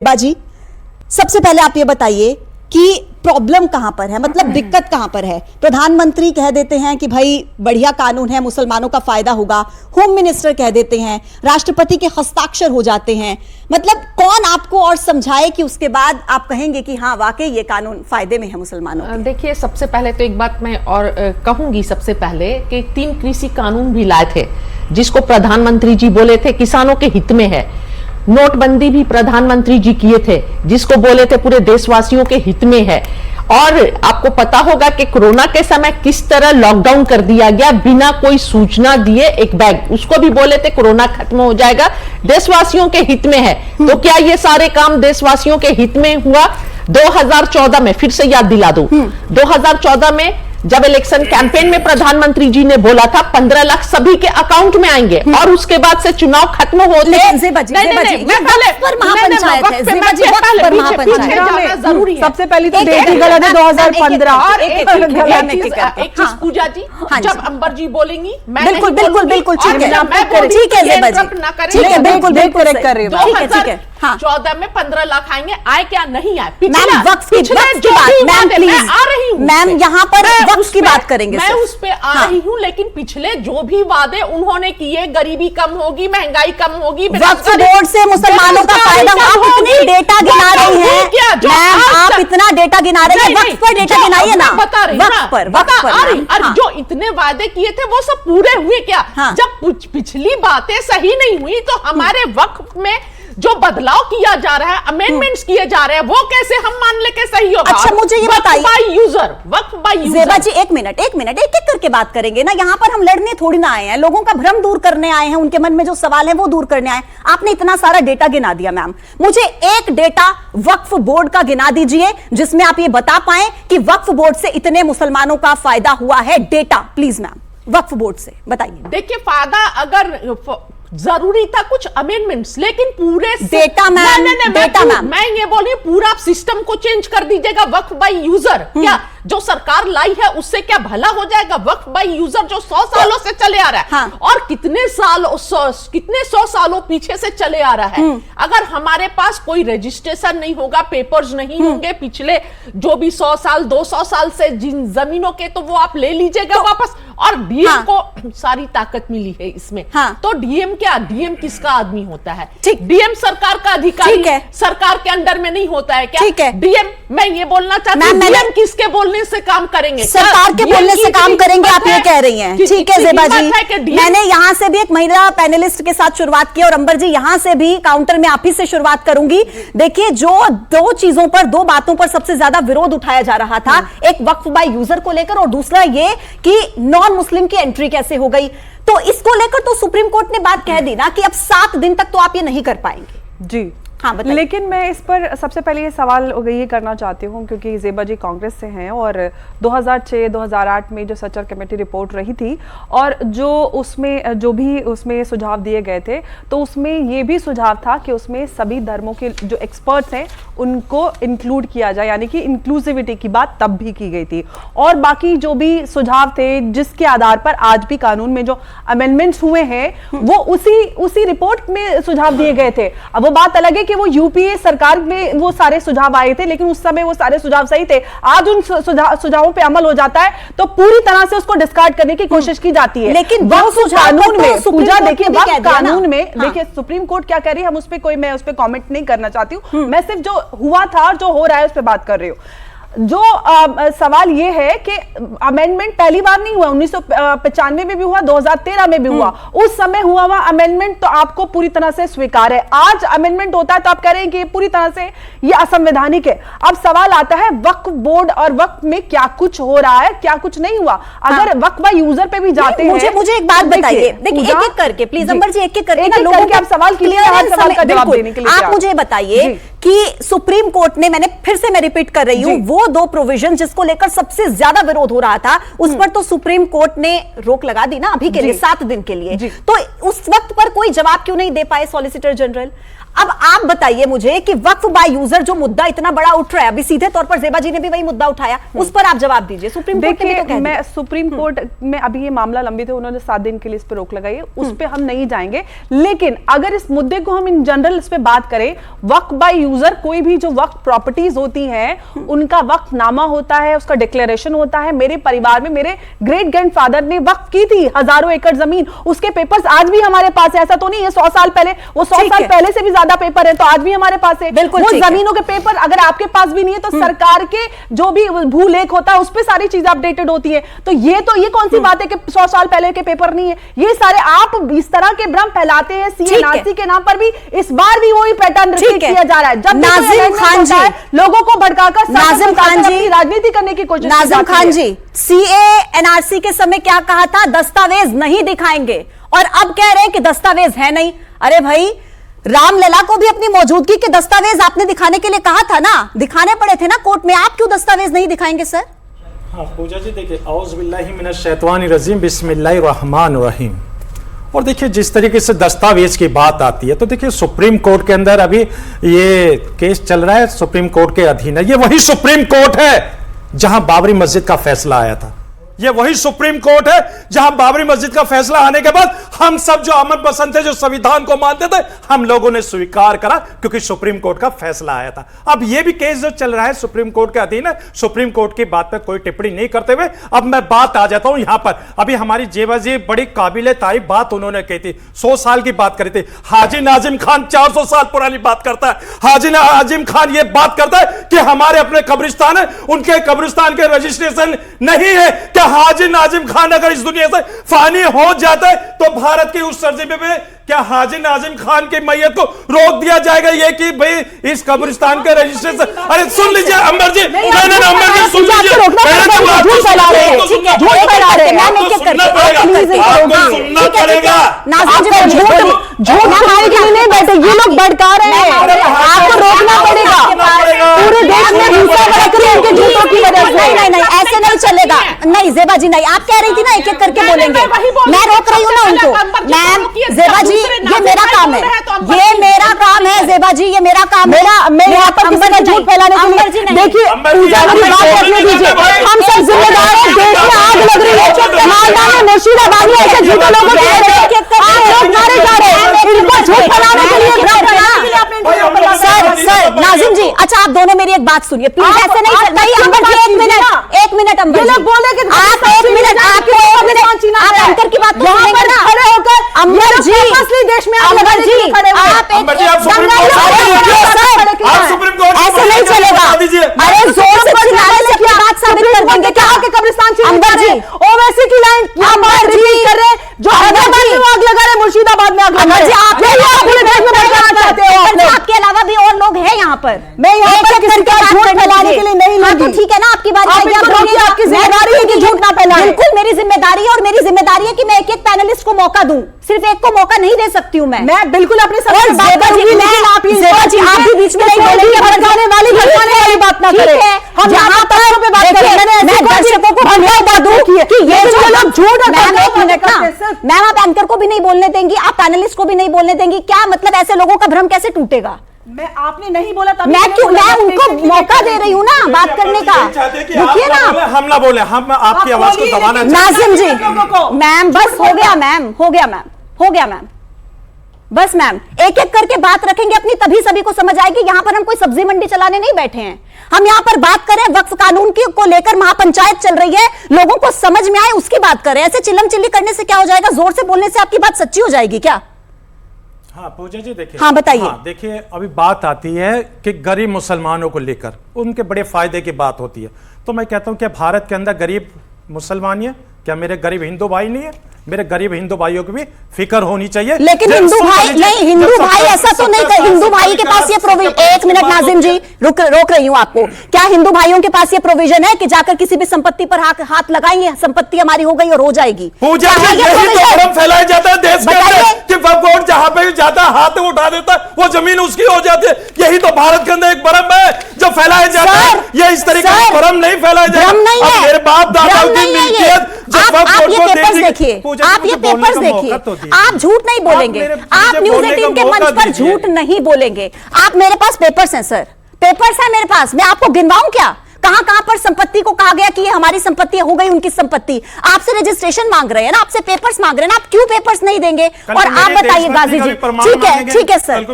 बाजी, सबसे पहले आप ये बताइए कि प्रॉब्लम कहां पर है, मतलब दिक्कत कहां पर है। प्रधानमंत्री कह देते हैं कि भाई बढ़िया कानून है, मुसलमानों का फायदा होगा। होम मिनिस्टर कह देते हैं, राष्ट्रपति के हस्ताक्षर हो जाते हैं। मतलब कौन आपको और समझाए कि उसके बाद आप कहेंगे कि हाँ वाकई ये कानून फायदे में है मुसलमानों के। देखिए, सबसे पहले तो एक बात मैं और कहूंगी सबसे पहले कि 3 कृषि कानून भी लाए थे जिसको प्रधानमंत्री जी बोले थे किसानों के हित में है। नोटबंदी भी प्रधानमंत्री जी किए थे जिसको बोले थे पूरे देशवासियों के हित में है। और आपको पता होगा कि कोरोना के समय किस तरह लॉकडाउन कर दिया गया बिना कोई सूचना दिए, एक बैग, उसको भी बोले थे कोरोना खत्म हो जाएगा, देशवासियों के हित में है। तो क्या ये सारे काम देशवासियों के हित में हुआ? 2014 में, फिर से याद दिला दूं, 2014 में जब इलेक्शन कैंपेन में प्रधानमंत्री जी ने बोला था 15 लाख सभी के अकाउंट में आएंगे और उसके बाद से चुनाव खत्म होते सबसे पहले तो डेट ही गलत है 2015। एक चीज पूजा जी, जब अंबर जी बोलेंगी बिल्कुल बिल्कुल बिल्कुल ठीक है, बिल्कुल बिल्कुल करेक्ट कर रही हूँ, ठीक है ठीक है। 14 में 15 लाख आएंगे, आए क्या नहीं आए? मैम वक्फ की बात, मैम प्लीज, आ रही हूँ मैम, यहाँ पर वक्फ की बात करेंगे, मैं उस पे आ रही हूँ। लेकिन पिछले जो भी वादे उन्होंने किए, गरीबी कम होगी, महंगाई कम होगी, वक्फ बोर्ड से मुसलमानों का फायदा, आप इतनी डेटा गिना रही हैं मैम, आप इतना डेटा गिना रही हैं, वक्फ पर डेटा गिनाइए ना, बता रही वक्फ पर जो इतने वादे किए थे वो सब पूरे हुए क्या? जब पिछली बातें सही नहीं हुई तो हमारे वक्फ में जो बदलाव किया जा रहा है, अमेंडमेंट्स किए जा रहे हैं, वो कैसे हम मान ले के सही होगा? अच्छा मुझे ये बताइए, वक्फ बाय यूजर। ज़ेबा जी एक मिनट एक एक करके बात करेंगे ना, यहाँ पर हम लड़ने थोड़ी ना आए हैं, लोगों का भ्रम दूर करने आए हैं, उनके मन में जो सवाल है वो दूर करने आए। आपने इतना सारा डेटा गिना दिया मैम, मुझे एक डेटा वक्फ बोर्ड का गिना दीजिए जिसमें आप ये बता पाए कि वक्फ बोर्ड से इतने मुसलमानों का फायदा हुआ है। Data please ma'am, Waqf board से बताइए। देखिए, फायदा अगर जरूरी था कुछ अमेंडमेंट्स, लेकिन पूरे डेटा मैम, डेटा मैम, मैं ये बोल रही हूँ पूरा सिस्टम को चेंज कर दीजिएगा। वक्फ बाय यूजर क्या जो सरकार लाई है उससे क्या भला हो जाएगा? वक्फ बाय यूजर जो 100 सालों से चले आ रहा है, और कितने 100 सालों पीछे से चले आ रहा है। अगर हमारे पास कोई रजिस्ट्रेशन नहीं होगा, पेपर्स नहीं होंगे पिछले जो भी 100 साल 200 साल से जिन जमीनों के, तो वो आप ले लीजिएगा वापस। और डीएम को सारी ताकत मिली है इसमें, तो डीएम क्या, डीएम किसका आदमी होता है? ठीक, डीएम सरकार का अधिकारी है, सरकार के अंडर में नहीं होता है क्या? ठीक है, डीएम, मैं ये बोलना चाहती हूँ, डीएम किसके बोलने से काम करेंगे? सरकार के बोलने से काम करेंगे, आप ये कह रही हैं। ठीक है ज़ेबा जी, मैंने यहाँ से भी एक महिला पैनलिस्ट के साथ शुरुआत की और अंबर जी यहाँ से भी काउंटर में आप ही से शुरुआत करूंगी। देखिए, जो 2 चीजों पर, 2 बातों पर सबसे ज्यादा विरोध उठाया जा रहा था, एक वक्फ बाय यूजर को लेकर और दूसरा ये कि नॉन मुस्लिम की एंट्री कैसे हो गई। तो इसको लेकर तो सुप्रीम कोर्ट ने बात कह दी ना कि अब 7 दिन तक तो आप ये नहीं कर पाएंगे। जी हाँ, लेकिन मैं इस पर सबसे पहले ये सवाल ये करना चाहती हूँ क्योंकि ज़ेबा जी कांग्रेस से हैं और 2006-2008 में जो सचर कमेटी रिपोर्ट रही थी और जो भी उसमें सुझाव दिए गए थे, तो उसमें ये भी सुझाव था कि उसमें सभी धर्मों के जो एक्सपर्ट्स हैं उनको इंक्लूड किया जाए, यानी कि इंक्लूसिविटी की बात तब भी की गई थी। और बाकी जो भी सुझाव थे जिसके आधार पर आज भी कानून में जो अमेंडमेंट्स हुए हैं वो उसी रिपोर्ट में सुझाव दिए गए थे। अब वो बात अलग है कि वो यूपीए सरकार में वो सारे सुझाव आए थे, लेकिन उस समय वो सारे सुझाव सही थे। आज उन सुझावों पे अमल हो जाता है तो पूरी तरह से उसको डिस्कार्ड करने की कोशिश की जाती है। लेकिन कानून में पूजा, देखिए कानून में देखिए सुप्रीम कोर्ट क्या कह रही है, हम मैं उस पर कमेंट नहीं करना चाहती हूँ। मैं सिर्फ जो हुआ था और जो हो रहा है उस पर बात कर रही हूँ। जो सवाल ये है कि अमेंडमेंट पहली बार नहीं हुआ, 1995 में भी हुआ, 2013 में भी हुआ। उस समय हुआ अमेंडमेंट तो आपको पूरी तरह से स्वीकार है। आज अमेंडमेंट होता है तो आप कह रहे हैं कि पूरी तरह से ये असंवैधानिक है। अब सवाल आता है वक्फ बोर्ड और वक्फ में क्या कुछ हो रहा है, क्या कुछ नहीं हुआ। अगर वक्फ बाय यूजर पे भी जाते हैं, मुझे एक बात बताइए, देखिए एक-एक करके प्लीज अंबर जी, एक-एक करके लोगों के आप सवाल सवाल का जवाब देने के लिए आप मुझे बताइए कि सुप्रीम कोर्ट ने, मैंने फिर से मैं रिपीट कर रही हूं, वो 2 प्रोविजन जिसको लेकर सबसे ज्यादा विरोध हो रहा था उस पर तो सुप्रीम कोर्ट ने रोक लगा दी ना अभी के लिए, 7 दिन के लिए। तो उस वक्त पर कोई जवाब क्यों नहीं दे पाए सॉलिसिटर जनरल? अब आप बताइए मुझे कि वक्फ बाय यूजर जो मुद्दा इतना बड़ा उठ रहा है, अभी सीधे तौर पर ज़ेबा जी ने भी वही मुद्दा उठाया, उस पर आप जवाब दीजिए। सुप्रीम कोर्ट ने भी तो कह दिया। मैं सुप्रीम कोर्ट में अभी ये मामला लंबित है, उन्होंने 7 दिन के लिए इस पर रोक लगाई है, उस पर हम नहीं जाएंगे। लेकिन अगर इस मुद्दे को हम इन जनरल इस पे बात करें, वक्फ बाय यूजर कोई भी जो वक्फ प्रॉपर्टीज होती हैं उनका वक्फ नामा होता है, उसका डिक्लेरेशन होता है। मेरे परिवार में मेरे ग्रेट ग्रैंडफादर ने वक्फ की थी हजारों एकड़ जमीन, उसके पेपर्स आज भी हमारे पास है। ऐसा तो नहीं है 100 साल पहले, वो 100 साल पहले से भी ज्यादा पेपर है, तो आज भी हमारे पास है। बिल्कुल वो जमीनों के पेपर अगर आपके पास भी नहीं है तो सरकार के जो भी भूलेख होता है उस पे सारी चीजें अपडेटेड होती है। तो ये कौन सी बात है कि 100 साल पहले के पेपर नहीं है? ये सारे आप इस तरह के भ्रम फैलाते हैं सीएनआरसी के नाम पर भी। इस बार भी वही पैटर्न रिपीट किया जा रहा है। जब नाजिम खान जी लोगों को भड़काकर नाजिम खान जी राजनीति करने की कोशिश, नाजिम खान जी सीएनआरसी के समय क्या कहा था? दस्तावेज नहीं दिखाएंगे, और अब कह रहे हैं कि दस्तावेज है नहीं। अरे भाई, रामलला को भी अपनी मौजूदगी के दस्तावेज आपने दिखाने के लिए कहा था ना, दिखाने पड़े थे ना कोर्ट में, आप क्यों दस्तावेज नहीं दिखाएंगे सर? हाँ पूजा जी, देखिए औज़ बिल्लाहि मिनश शैतानिर रजीम, बिस्मिल्लाहिर रहमानिर रहीम। और देखिए जिस तरीके से दस्तावेज की बात आती है, तो देखिए सुप्रीम कोर्ट के अंदर अभी ये केस चल रहा है, सुप्रीम कोर्ट के अधीन है। ये वही सुप्रीम कोर्ट है जहां बाबरी मस्जिद का फैसला आया था। ये वही सुप्रीम कोर्ट है जहां बाबरी मस्जिद का फैसला आने के बाद हम सब जो अमन पसंद थे, जो संविधान को मानते थे, हम लोगों ने स्वीकार करा क्योंकि सुप्रीम कोर्ट का फैसला आया था। अब ये भी केस जो चल रहा है सुप्रीम कोर्ट के अधीन है। सुप्रीम कोर्ट की बात पर कोई टिप्पणी नहीं करते हुए अब मैं बात आ जाता हूं यहां पर। अभी हमारी ज़ेबा जी बड़ी काबिले तारीफ बात उन्होंने कही थी, 100 साल की बात करी थी। हाजी नाजिम खान 400 साल पुरानी बात करता है। हाजी नाजिम खान ये बात करता है कि हमारे अपने कब्रिस्तान है, उनके कब्रिस्तान के रजिस्ट्रेशन नहीं है। क्या हाजी नाजिम खान अगर इस दुनिया से फानी हो जाता है तो भारत की उस सरजमीन पे क्या हाजी नाजिम खान की मैयत को रोक दिया जाएगा ये कि भाई इस कब्रिस्तान का रजिस्ट्रेशन? अरे सुन लीजिए अंबर जी, अंबर जी सुन लीजिए, झूठ फैला रहे हैं, झूठ फैला रहे हैं। मैम एक एक करके आपको सुनना पड़ेगा। नाजिम जी झूठ हमारे के लिए नहीं बैठे, ये लोग भड़का रहे हैं, आपको रोकना पड़ेगा। पूरे देश में हिंसा भड़क रही है उनके झूठों की वजह से। नहीं नहीं ऐसे नहीं चलेगा। नहीं ज़ेबा जी नहीं, आप कह रही थी ना एक एक करके बोलेंगे, मैं रोक रही हूँ ना उनको। मैम ज़ेबा जी ये मेरा काम है, ये मेरा काम है ज़ेबा जी, ये मेरा काम है। मैं यहाँ पर किसी का झूठ फैलाने के लिए, देखिए पूजा वाली बात रखने दीजिए, हम सब जिम्मेदार हैं। देश में आग लग रही है, मालदा में मुर्शिदाबाद में ऐसे झूठे लोगों को मारे जा रहे हैं, इनको झूठ फैलाने के लिए सर नाजिम जी, अच्छा आप दोनों मेरी एक बात सुनिए प्लीज, ऐसे नहीं अंबर जी, एक मिनट अंबर जी, आप एक मिनट, आप एंकर की बात सुनेंगे ना खड़े होकर। अंबर जी असली देश में अंबर जी आप ऐसे नहीं चलेगा। अरे जोर से चिल्लाने से क्या बात साबित कर देंगे क्या? कब्रिस्तान अंबर जी ओवैसी की लाइन अंबर जी कर रहे, जो हैदराबाद में आग लगा रहे, मुर्शिदाबाद में आग लगा रहे। आप पूरे देश में भड़काना चाहते हो, आपके अलावा भी और लोग हैं यहाँ पर। मैं यहाँ पर किसी का झूठ फैलाने के लिए नहीं लगी। तो ठीक है ना, आपकी बात आएगी, आपकी जिम्मेदारी है कि झूठ ना फैलाएं। बिल्कुल मेरी जिम्मेदारी है, और मेरी जिम्मेदारी है कि मैं एक एक पैनलिस्ट को मौका दूं, सिर्फ एक को मौका नहीं दे सकती हूँ मैं बिल्कुल अपने आप भी बीच में नहीं बोलेंगे, भड़काने वाली बात ना करें। हम यहाँ पर बात करें, मैं दर्शकों को बता दूं कि ये जो लोग झूठ, एक मिनट ना मैम, आप एंकर को भी नहीं बोलने देंगी, आप पैनलिस्ट को भी नहीं बोलने देंगी, क्या मतलब ऐसे लोगों का भ्रम कैसे टूटेगा? मैं आपने नहीं बोला था, मैं क्यों, मैं उनको मौका दे रही हूँ ना बात करने का। देखिए ना, हम ना बोले, हम आपकी आवाज को दबाना। नाजिम जी मैम बस हो गया मैम, हो गया मैम, हो गया मैम, बस मैम एक एक करके बात रखेंगे अपनी, तभी सभी को समझ आएगी। यहां पर हम कोई सब्जी मंडी चलाने नहीं बैठे हैं, हम यहां पर बात करें वक्फ कानून की को लेकर महापंचायत चल रही है, लोगों को समझ में आए उसकी बात करें। ऐसे चिल्लम चिल्ली करने से क्या हो जाएगा? जोर से बोलने से आपकी बात सच्ची हो जाएगी क्या? हाँ पूजा जी देखिए, हाँ बताइए। हाँ, देखिए अभी बात आती है कि गरीब मुसलमानों को लेकर उनके बड़े फायदे की बात होती है, तो मैं कहता हूं क्या भारत के अंदर गरीब मुसलमान है? क्या मेरे गरीब हिंदू भाई नहीं है? मेरे गरीब हिंदू भाइयों की भी फिक्र होनी चाहिए। लेकिन हिंदू भाई नहीं, हिंदू भाई ऐसा तो नहीं कर, हिंदू भाई के पास ये प्रोविजन, एक मिनट नाजिम जी रोक रही हूं आपको, क्या हिंदू भाइयों के पास ये प्रोविजन है कि जाकर किसी भी संपत्ति पर हाथ लगाएंगे, संपत्ति हमारी हो गई और हो जाएगी? पूजा जी यही तो भ्रम फैलाया जाता है देश के अंदर कि वक्फ बोर्ड जहां पे जाता हाथ उठा देता है वो जमीन उसकी हो जाती है। यही तो भारत के अंदर एक भ्रम है। जो फैलाया जाता है, ये इस तरीके से भ्रम नहीं फैलाया जाता। नहीं है, मेरे बाप दादाओं की मिल्कियत आप ये पेपर्स देखिए, आप ये पेपर्स देखिए, आप झूठ नहीं बोलेंगे, आप न्यूज़ 18 के मंच पर झूठ नहीं बोलेंगे। आप, मेरे पास पेपर्स हैं सर, पेपर्स है मेरे पास, मैं आपको गिनवाऊं क्या? कहां कहां पर संपत्ति को कहा गया कि ये हमारी संपत्ति हो गई उनकी संपत्ति। आपसे रजिस्ट्रेशन मांग रहे हैं ना, आपसे पेपर्स मांग रहे हैं ना, आप क्यों पेपर्स नहीं देंगे? और आप बताइए गाजी जी, ठीक है सर,